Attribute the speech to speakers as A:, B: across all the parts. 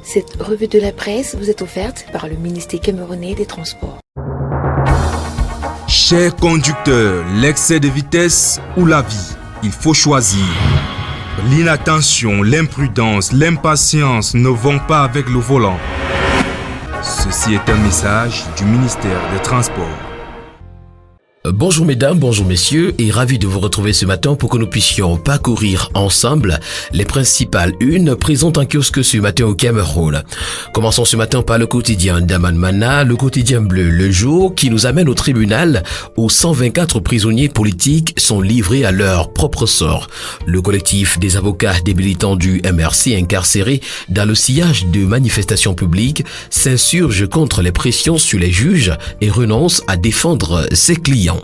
A: Cette revue de la presse vous est offerte par le ministère camerounais des Transports.
B: Chers conducteurs, l'excès de vitesse ou la vie, il faut choisir. L'inattention, l'imprudence, l'impatience ne vont pas avec le volant. Ceci est un message du ministère des Transports.
C: Bonjour mesdames, bonjour messieurs et ravi de vous retrouver ce matin pour que nous puissions parcourir ensemble les principales unes présentes en kiosque ce matin au Cameroun. Commençons ce matin par le quotidien Daman-Mana, le quotidien bleu Le Jour qui nous amène au tribunal où 124 prisonniers politiques sont livrés à leur propre sort. Le collectif des avocats des militants du MRC incarcérés dans le sillage de manifestations publiques s'insurge contre les pressions sur les juges et renonce à défendre ses clients.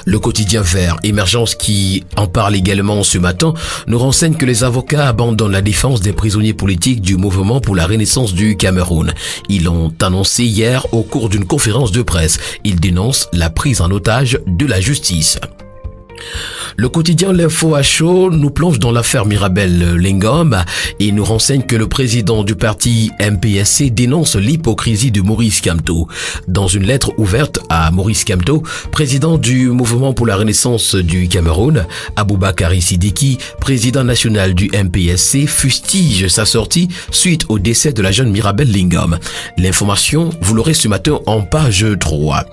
C: Le quotidien vert Émergence qui en parle également ce matin nous renseigne que les avocats abandonnent la défense des prisonniers politiques du mouvement pour la renaissance du Cameroun. Ils l'ont annoncé hier au cours d'une conférence de presse. Ils dénoncent la prise en otage de la justice. Le quotidien L'Info à chaud nous plonge dans l'affaire Mirabel Lingom et nous renseigne que le président du parti MPSC dénonce l'hypocrisie de Maurice Kamto. Dans une lettre ouverte à Maurice Kamto, président du mouvement pour la renaissance du Cameroun, Aboubakari Sidiki, président national du MPSC, fustige sa sortie suite au décès de la jeune Mirabel Lingom. L'information, vous l'aurez ce matin en page 3.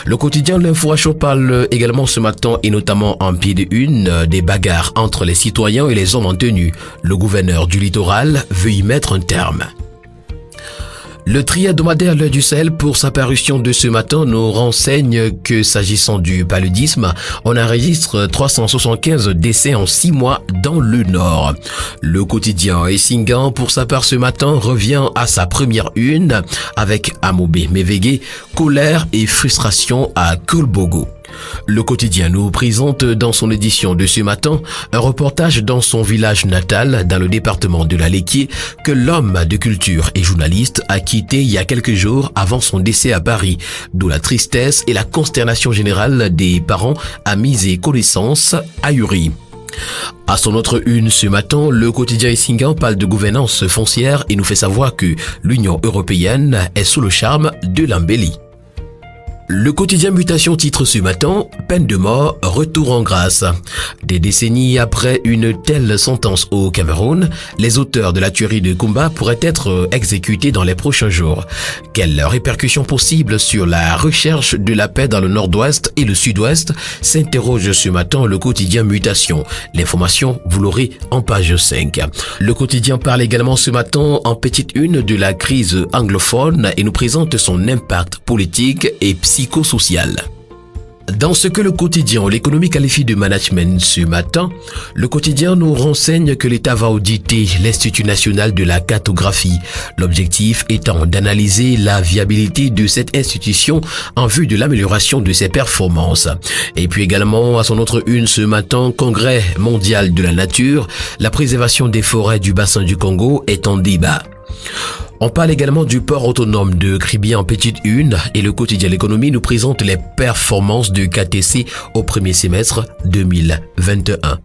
C: Le quotidien L'Info à chaud parle également ce matin et notamment en pied de une des bagarres entre les citoyens et les hommes en tenue. Le gouverneur du littoral veut y mettre un terme. Le tri-hebdomadaire L'Heure du Sahel pour sa parution de ce matin nous renseigne que s'agissant du paludisme, on enregistre 375 décès en 6 mois dans le Nord. Le quotidien Essingan pour sa part ce matin revient à sa première une avec Amobé Mévégué, colère et frustration à Kolbogo. Le quotidien nous présente dans son édition de ce matin un reportage dans son village natal dans le département de la Léquier que l'homme de culture et journaliste a quitté il y a quelques jours avant son décès à Paris, d'où la tristesse et la consternation générale des parents, amis et connaissances ahuris. À son autre une ce matin, le quotidien Essingan parle de gouvernance foncière et nous fait savoir que l'Union européenne est sous le charme de l'embellie. Le quotidien Mutation titre ce matin « Peine de mort, retour en grâce ». Des décennies après une telle sentence au Cameroun, les auteurs de la tuerie de Kumba pourraient être exécutés dans les prochains jours. Quelles répercussions possibles sur la recherche de la paix dans le nord-ouest et le sud-ouest s'interroge ce matin le quotidien Mutation. L'information, vous l'aurez en page 5. Le quotidien parle également ce matin en petite une de la crise anglophone et nous présente son impact politique et psychosocial. Dans ce que le quotidien L'économie qualifie de management ce matin, le quotidien nous renseigne que l'État va auditer l'Institut national de la cartographie. L'objectif étant d'analyser la viabilité de cette institution en vue de l'amélioration de ses performances. Et puis également à son autre une ce matin, Congrès mondial de la nature, la préservation des forêts du bassin du Congo est en débat. On parle également du port autonome de Kribi en petite une et le quotidien L'économie nous présente les performances de KTC au premier semestre 2021.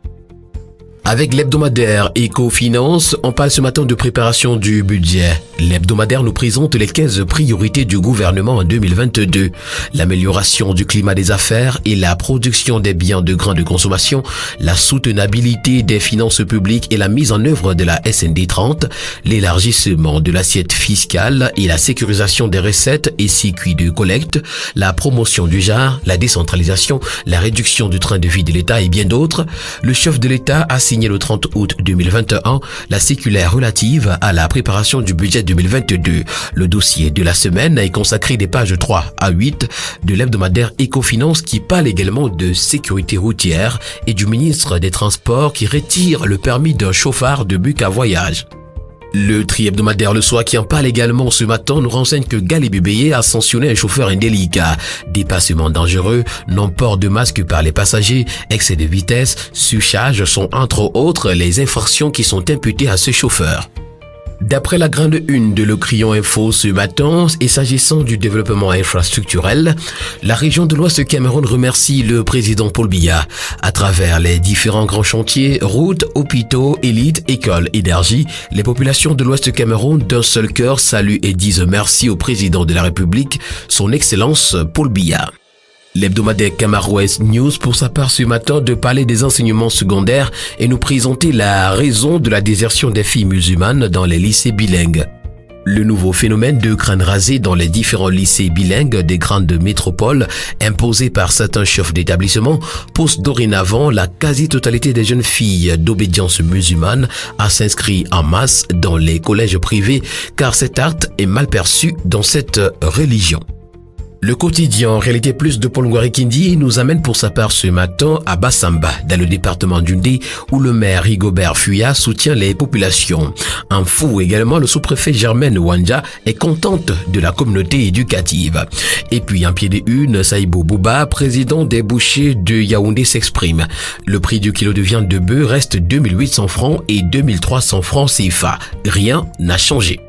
C: Avec l'hebdomadaire Éco-Finance, on parle ce matin de préparation du budget. L'hebdomadaire nous présente les 15 priorités du gouvernement en 2022. L'amélioration du climat des affaires et la production des biens de grande consommation, la soutenabilité des finances publiques et la mise en œuvre de la SND 30, l'élargissement de l'assiette fiscale et la sécurisation des recettes et circuits de collecte, la promotion du genre, la décentralisation, la réduction du train de vie de l'État et bien d'autres. Le chef de l'État a signé le 30 août 2021 la circulaire relative à la préparation du budget 2022. Le dossier de la semaine est consacré des pages 3 à 8 de l'hebdomadaire Éco-Finance qui parle également de sécurité routière et du ministre des Transports qui retire le permis d'un chauffard de bus à voyage. Le tri-hebdomadaire Le Soir qui en parle également ce matin nous renseigne que Galibé a sanctionné un chauffeur indélicat. Dépassement dangereux, non-port de masque par les passagers, excès de vitesse, surcharge sont entre autres les infractions qui sont imputées à ce chauffeur. D'après la grande une de Le Crayon Info ce matin, et s'agissant du développement infrastructurel, la région de l'Ouest Cameroun remercie le président Paul Biya. À travers les différents grands chantiers, routes, hôpitaux, élites, écoles, énergie, les populations de l'Ouest Cameroun d'un seul cœur saluent et disent merci au président de la République, son Excellence Paul Biya. L'hebdomadaire Camarouès News pour sa part ce matin de parler des enseignements secondaires et nous présenter la raison de la désertion des filles musulmanes dans les lycées bilingues. Le nouveau phénomène de crâne rasé dans les différents lycées bilingues des grandes métropoles imposé par certains chefs d'établissement pousse dorénavant la quasi-totalité des jeunes filles d'obédience musulmane à s'inscrire en masse dans les collèges privés car cet acte est mal perçu dans cette religion. Le quotidien Réalité Plus de Paul Ngouari-Kindi nous amène pour sa part ce matin à Bassamba, dans le département d'Undé, où le maire Rigobert Fuya soutient les populations. En fou également, le sous-préfet Germaine Wanja est contente de la communauté éducative. Et puis en pied de une, Saïbo Bouba, président des bouchers de Yaoundé s'exprime. Le prix du kilo de viande de bœuf reste 2800 francs et 2300 francs CFA. Rien n'a changé.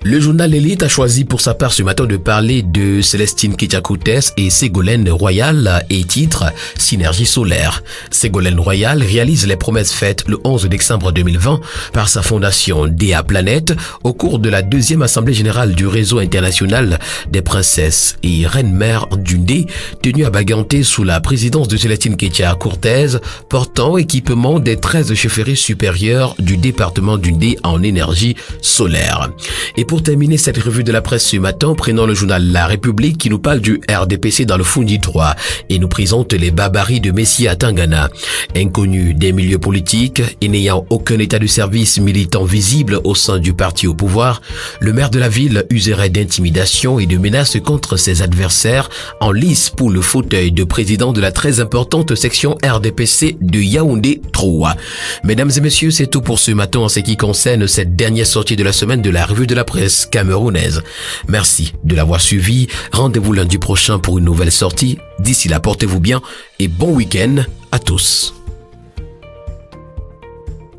C: Le journal L'Élite a choisi pour sa part ce matin de parler de Célestine Kétiakoutès et Ségolène Royal et titre Synergie solaire. Ségolène Royal réalise les promesses faites le 11 décembre 2020 par sa fondation DA Planète au cours de la deuxième assemblée générale du réseau international des princesses et reines-mères d'Undé tenue à Baganté sous la présidence de Célestine Kétiakoutès portant équipement des 13 chefferies supérieures du département d'Undé en énergie solaire. Et pour terminer cette revue de la presse ce matin, prenons le journal La République qui nous parle du RDPC dans le Fundi 3 et nous présente les barbaries de Messi à Tangana. Inconnu des milieux politiques et n'ayant aucun état de service militant visible au sein du parti au pouvoir, le maire de la ville userait d'intimidation et de menaces contre ses adversaires en lice pour le fauteuil de président de la très importante section RDPC de Yaoundé 3. Mesdames et messieurs, c'est tout pour ce matin en ce qui concerne cette dernière sortie de la semaine de la revue de la presse camerounaise. Merci de l'avoir suivi. Rendez-vous lundi prochain pour une nouvelle sortie. D'ici là, portez-vous bien et bon week-end à tous.